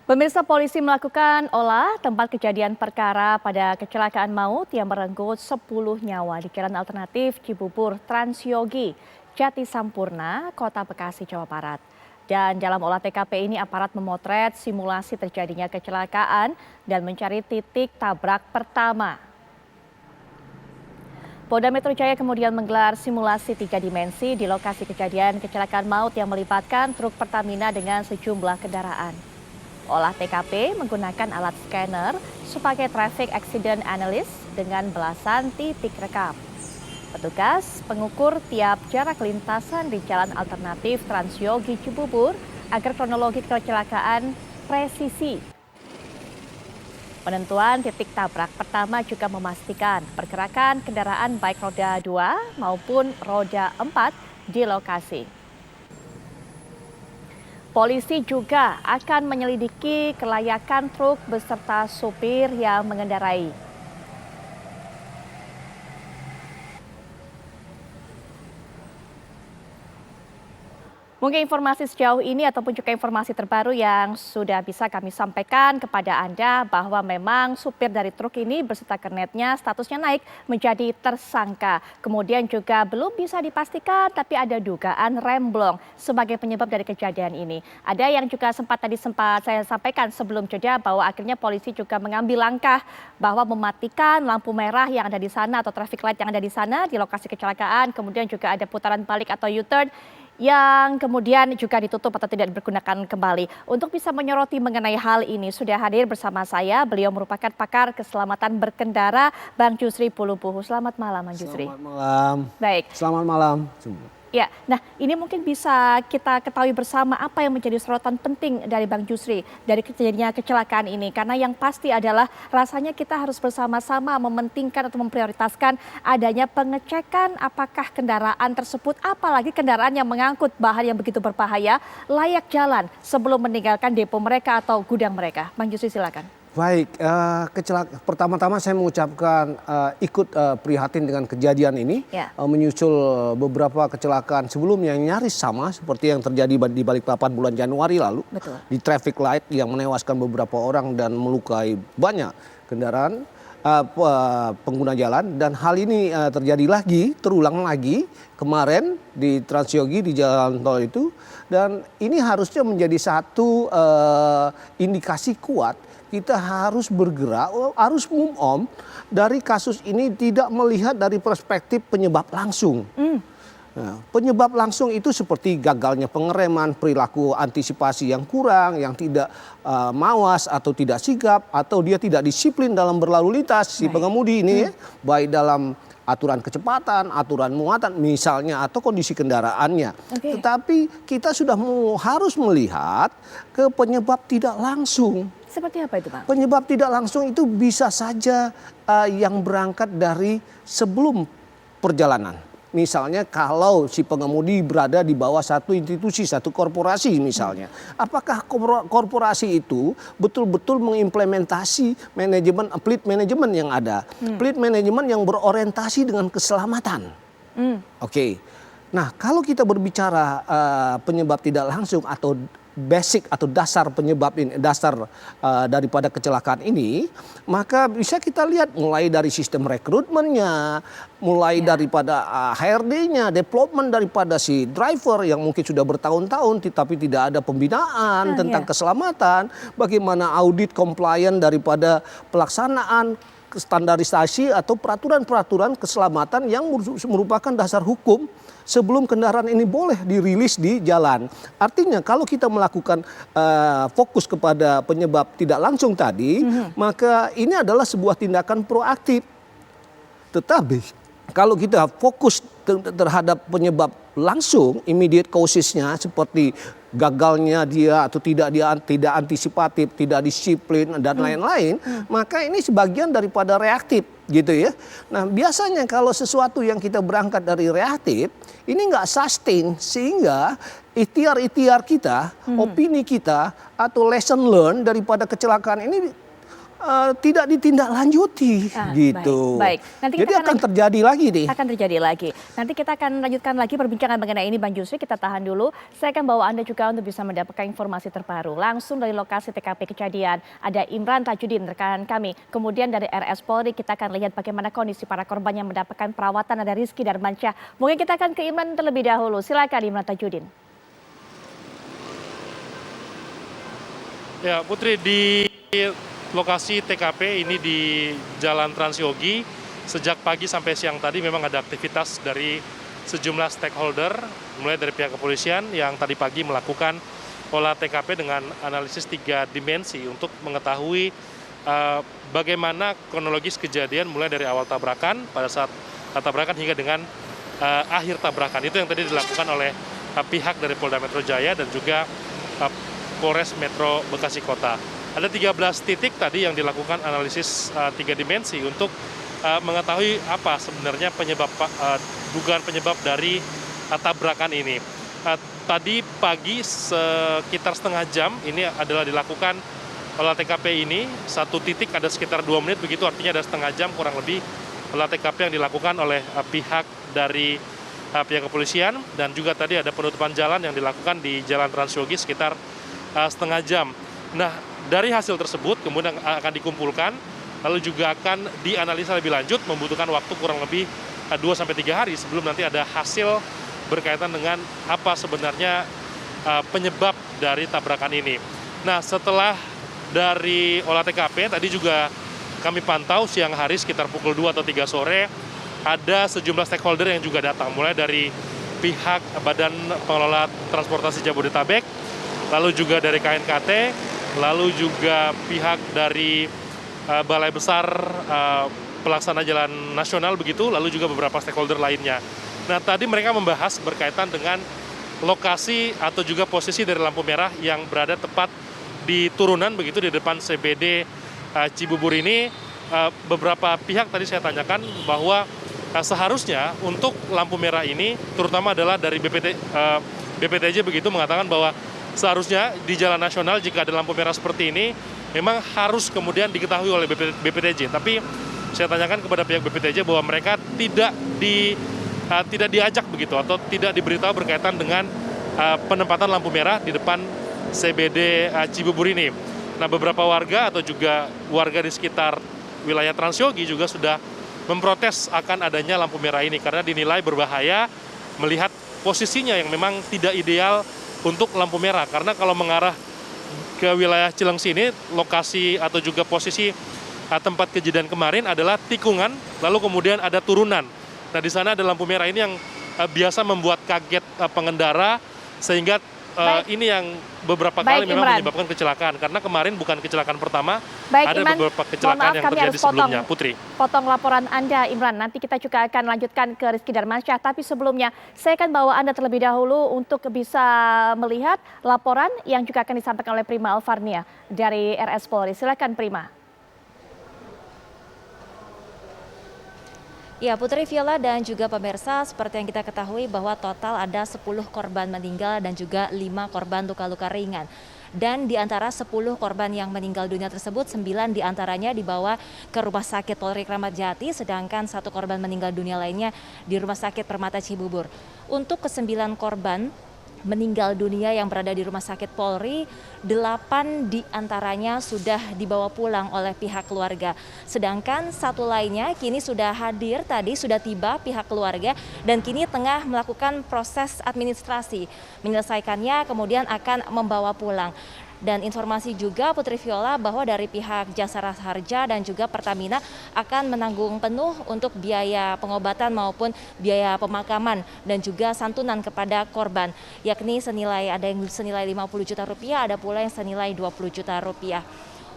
Pemirsa, polisi melakukan olah tempat kejadian perkara pada kecelakaan maut yang merenggut 10 nyawa di Jalan Alternatif Cibubur Transyogi, Jati Sampurna, Kota Bekasi, Jawa Barat. Dan dalam olah TKP ini aparat memotret simulasi terjadinya kecelakaan dan mencari titik tabrak pertama. Polda Metro Jaya kemudian menggelar simulasi 3 dimensi di lokasi kejadian kecelakaan maut yang melibatkan truk Pertamina dengan sejumlah kendaraan. Olah TKP menggunakan alat scanner sebagai traffic accident analyst dengan belasan titik rekam. Petugas pengukur tiap jarak lintasan di Jalan Alternatif Transyogi Cibubur agar kronologi kecelakaan presisi. Penentuan titik tabrak pertama juga memastikan pergerakan kendaraan baik roda 2 maupun roda 4 di lokasi. Polisi juga akan menyelidiki kelayakan truk beserta supir yang mengendarai. Mungkin informasi sejauh ini ataupun juga informasi terbaru yang sudah bisa kami sampaikan kepada Anda bahwa memang supir dari truk ini beserta kernetnya statusnya naik menjadi tersangka. Kemudian juga belum bisa dipastikan tapi ada dugaan remblong sebagai penyebab dari kejadian ini. Ada yang juga sempat saya sampaikan sebelum jeda bahwa akhirnya polisi juga mengambil langkah bahwa mematikan lampu merah yang ada di sana atau traffic light yang ada di sana di lokasi kecelakaan. Kemudian juga ada putaran balik atau U-turn yang kemudian juga ditutup atau tidak dipergunakan kembali. Untuk bisa menyoroti mengenai hal ini sudah hadir bersama saya, beliau merupakan pakar keselamatan berkendara, Bang Jusri Pulubuhu. Selamat malam, Bang Jusri. Selamat malam. Baik. Selamat malam. Ya, nah ini mungkin bisa kita ketahui bersama apa yang menjadi sorotan penting dari Bang Jusri dari kejadian kecelakaan ini. Karena yang pasti adalah rasanya kita harus bersama-sama mementingkan atau memprioritaskan adanya pengecekan apakah kendaraan tersebut, apalagi kendaraan yang mengangkut bahan yang begitu berbahaya, layak jalan sebelum meninggalkan depo mereka atau gudang mereka. Bang Jusri silakan. Baik, pertama-tama saya mengucapkan ikut prihatin dengan kejadian ini. Ya. Menyusul beberapa kecelakaan sebelumnya yang nyaris sama seperti yang terjadi di Balikpapan bulan Januari lalu. Betul. Di traffic light yang menewaskan beberapa orang dan melukai banyak kendaraan pengguna jalan. Dan hal ini terulang lagi kemarin di Transyogi di jalan tol itu. Dan ini harusnya menjadi satu indikasi kuat. Kita harus bergerak, harus move on dari kasus ini, tidak melihat dari perspektif penyebab langsung. Nah, penyebab langsung itu seperti gagalnya pengereman, perilaku antisipasi yang kurang, yang tidak mawas atau tidak sigap, atau dia tidak disiplin dalam berlalu lintas si pengemudi ini, baik dalam aturan kecepatan, aturan muatan misalnya, atau kondisi kendaraannya. Okay. Tetapi kita sudah harus melihat ke penyebab tidak langsung. Seperti apa itu, Bang? Penyebab tidak langsung itu bisa saja yang berangkat dari sebelum perjalanan. Misalnya kalau si pengemudi berada di bawah satu institusi, satu korporasi misalnya. Apakah korporasi itu betul-betul mengimplementasi manajemen, fleet manajemen yang ada. Fleet manajemen yang berorientasi dengan keselamatan. Oke. Nah, kalau kita berbicara penyebab tidak langsung atau basic atau dasar penyebab ini, daripada kecelakaan ini, maka bisa kita lihat mulai dari sistem rekrutmennya, mulai daripada HRD-nya, development daripada si driver yang mungkin sudah bertahun-tahun tetapi tidak ada pembinaan tentang keselamatan, bagaimana audit compliant daripada pelaksanaan standarisasi atau peraturan-peraturan keselamatan yang merupakan dasar hukum sebelum kendaraan ini boleh dirilis di jalan. Artinya kalau kita melakukan fokus kepada penyebab tidak langsung tadi, maka ini adalah sebuah tindakan proaktif. Tetapi kalau kita fokus terhadap penyebab langsung, immediate causesnya seperti gagalnya dia atau tidak antisipatif, tidak disiplin dan lain-lain, maka ini sebagian daripada reaktif gitu ya. Nah, biasanya kalau sesuatu yang kita berangkat dari reaktif, ini nggak sustain, sehingga ikhtiar kita, opini kita atau lesson learn daripada kecelakaan ini tidak ditindaklanjuti gitu. Baik. Nanti Jadi kita akan terjadi lagi nih. akan terjadi lagi. Nanti kita akan lanjutkan lagi perbincangan mengenai ini, Bang Jusri. Kita tahan dulu. Saya akan bawa Anda juga untuk bisa mendapatkan informasi terbaru langsung dari lokasi TKP kejadian. Ada Imran Tajudin, rekan kami. Kemudian dari RS Polri kita akan lihat bagaimana kondisi para korban yang mendapatkan perawatan. Ada Rizky Darmansyah. Mungkin kita akan ke Imran terlebih dahulu. Silakan Imran Tajudin. Ya, Putri, di lokasi TKP ini di Jalan Transyogi, sejak pagi sampai siang tadi memang ada aktivitas dari sejumlah stakeholder, mulai dari pihak kepolisian yang tadi pagi melakukan olah TKP dengan analisis 3 dimensi untuk mengetahui bagaimana kronologis kejadian mulai dari awal tabrakan, pada saat tabrakan hingga dengan akhir tabrakan. Itu yang tadi dilakukan oleh pihak dari Polda Metro Jaya dan juga Polres Metro Bekasi Kota. Ada 13 titik tadi yang dilakukan analisis 3 dimensi untuk mengetahui apa sebenarnya dugaan penyebab dari tabrakan ini. Tadi pagi sekitar setengah jam ini adalah dilakukan olah TKP ini. Satu titik ada sekitar 2 menit, begitu artinya ada setengah jam kurang lebih olah TKP yang dilakukan oleh pihak dari pihak kepolisian, dan juga tadi ada penutupan jalan yang dilakukan di Jalan Transyogi sekitar setengah jam. Nah, dari hasil tersebut kemudian akan dikumpulkan, lalu juga akan dianalisa lebih lanjut, membutuhkan waktu kurang lebih 2-3 hari sebelum nanti ada hasil berkaitan dengan apa sebenarnya penyebab dari tabrakan ini. Nah, setelah dari olah TKP, tadi juga kami pantau siang hari sekitar pukul 2 atau 3 sore, ada sejumlah stakeholder yang juga datang, mulai dari pihak Badan Pengelola Transportasi Jabodetabek, lalu juga dari KNKT, lalu juga pihak dari Balai Besar Pelaksana Jalan Nasional begitu, lalu juga beberapa stakeholder lainnya. Nah, tadi mereka membahas berkaitan dengan lokasi atau juga posisi dari lampu merah yang berada tepat di turunan begitu di depan CBD Cibubur ini. Beberapa pihak tadi saya tanyakan bahwa seharusnya untuk lampu merah ini terutama adalah dari BPTJ begitu mengatakan bahwa seharusnya di jalan nasional jika ada lampu merah seperti ini memang harus kemudian diketahui oleh BPTJ. Tapi saya tanyakan kepada pihak BPTJ bahwa mereka tidak diajak begitu atau tidak diberitahu berkaitan dengan penempatan lampu merah di depan CBD Cibubur ini. Nah, beberapa warga atau juga warga di sekitar wilayah Transyogi juga sudah memprotes akan adanya lampu merah ini karena dinilai berbahaya melihat posisinya yang memang tidak ideal untuk lampu merah. Karena kalau mengarah ke wilayah Cilengsi ini, lokasi atau juga posisi tempat kejadian kemarin adalah tikungan, lalu kemudian ada turunan. Nah, di sana ada lampu merah ini yang biasa membuat kaget pengendara, sehingga ini yang beberapa kali memang menyebabkan kecelakaan. Karena kemarin bukan kecelakaan pertama, ada beberapa kecelakaan yang terjadi sebelumnya. Putri. Potong laporan Anda, Imran. Nanti kita juga akan lanjutkan ke Rizky Darmansyah. Tapi sebelumnya, saya akan bawa Anda terlebih dahulu untuk bisa melihat laporan yang juga akan disampaikan oleh Prima Alvarnia dari RS Polri. Silakan, Prima. Ya, Putri, Viola dan juga pemirsa, seperti yang kita ketahui bahwa total ada 10 korban meninggal dan juga 5 korban luka-luka ringan. Dan di antara 10 korban yang meninggal dunia tersebut, 9 diantaranya dibawa ke Rumah Sakit Polri Kramat Jati, sedangkan 1 korban meninggal dunia lainnya di Rumah Sakit Permata Cibubur. Untuk ke-9 korban meninggal dunia yang berada di Rumah Sakit Polri, 8 diantaranya sudah dibawa pulang oleh pihak keluarga. Sedangkan 1 lainnya kini sudah hadir, tadi sudah tiba pihak keluarga dan kini tengah melakukan proses administrasi. Menyelesaikannya kemudian akan membawa pulang. Dan informasi juga, Putri Viola, bahwa dari pihak Jasara Harja dan juga Pertamina akan menanggung penuh untuk biaya pengobatan maupun biaya pemakaman dan juga santunan kepada korban, yakni ada yang senilai 50 juta rupiah, ada pula yang senilai 20 juta rupiah.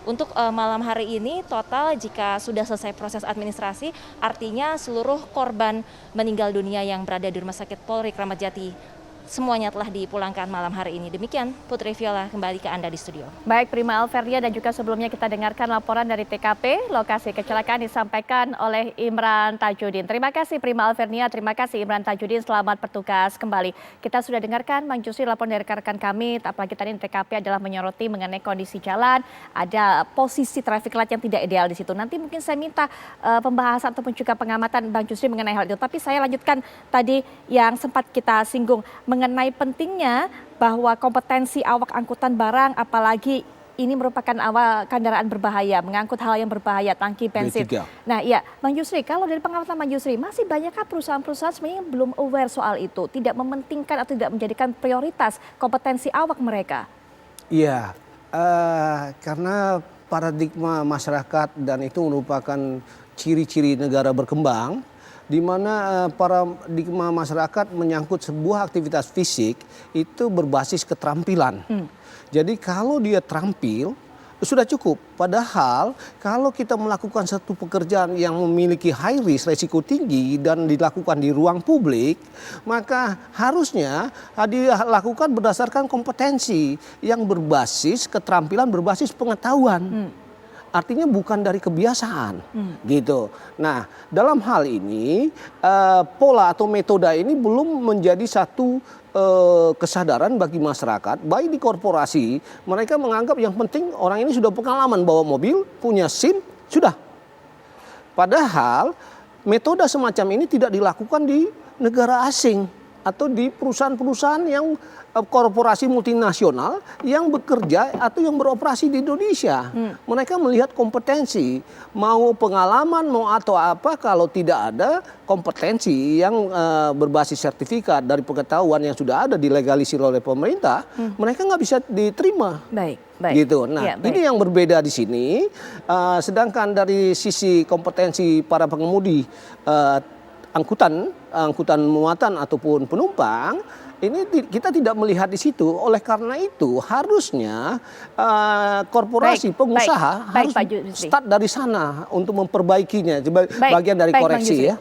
Untuk malam hari ini total jika sudah selesai proses administrasi, artinya seluruh korban meninggal dunia yang berada di Rumah Sakit Polri Kramat Jati semuanya telah dipulangkan malam hari ini. Demikian Putri Viola, kembali ke Anda di studio. Baik, Prima Alverdia, dan juga sebelumnya kita dengarkan laporan dari TKP, lokasi kecelakaan disampaikan oleh Imran Tajudin. Terima kasih Prima Alverdia, terima kasih Imran Tajudin, selamat bertugas kembali. Kita sudah dengarkan Bang Jusri laporan dari rekan kami, apalagi tadi TKP adalah menyoroti mengenai kondisi jalan, ada posisi traffic light yang tidak ideal di situ. Nanti mungkin saya minta pembahasan ataupun juga pengamatan Bang Jusri mengenai hal itu. Tapi saya lanjutkan tadi yang sempat kita singgung mengenai pentingnya bahwa kompetensi awak angkutan barang, apalagi ini merupakan awal kendaraan berbahaya, mengangkut hal yang berbahaya, tangki bensin. B3. Nah ya, Bang Jusri, kalau dari pengamatan Bang Jusri, masih banyakkah perusahaan-perusahaan sebenarnya yang belum aware soal itu, tidak mementingkan atau tidak menjadikan prioritas kompetensi awak mereka? Iya, karena paradigma masyarakat dan itu merupakan ciri-ciri negara berkembang, di mana paradigma masyarakat menyangkut sebuah aktivitas fisik itu berbasis keterampilan. Jadi kalau dia terampil sudah cukup. Padahal kalau kita melakukan satu pekerjaan yang memiliki high risk, resiko tinggi dan dilakukan di ruang publik, maka harusnya dilakukan berdasarkan kompetensi yang berbasis keterampilan, berbasis pengetahuan. Artinya bukan dari kebiasaan, gitu. Nah, dalam hal ini pola atau metode ini belum menjadi satu kesadaran bagi masyarakat, baik di korporasi, mereka menganggap yang penting orang ini sudah pengalaman bawa mobil, punya SIM, sudah. Padahal metode semacam ini tidak dilakukan di negara asing atau di perusahaan-perusahaan yang korporasi multinasional yang bekerja atau yang beroperasi di Indonesia. Mereka melihat kompetensi, mau pengalaman mau atau apa, kalau tidak ada kompetensi yang berbasis sertifikat dari pengetahuan yang sudah ada dilegalisir oleh pemerintah, mereka nggak bisa diterima. Baik, baik. Gitu. Nah, Ya, baik. ini yang berbeda di sini. Sedangkan dari sisi kompetensi para pengemudi angkutan muatan ataupun penumpang, ini kita tidak melihat di situ. Oleh karena itu harusnya korporasi pengusaha baik, harus Pak Jusri. start dari sana untuk memperbaikinya. Bagian dari Bang koreksi Jusri. ya.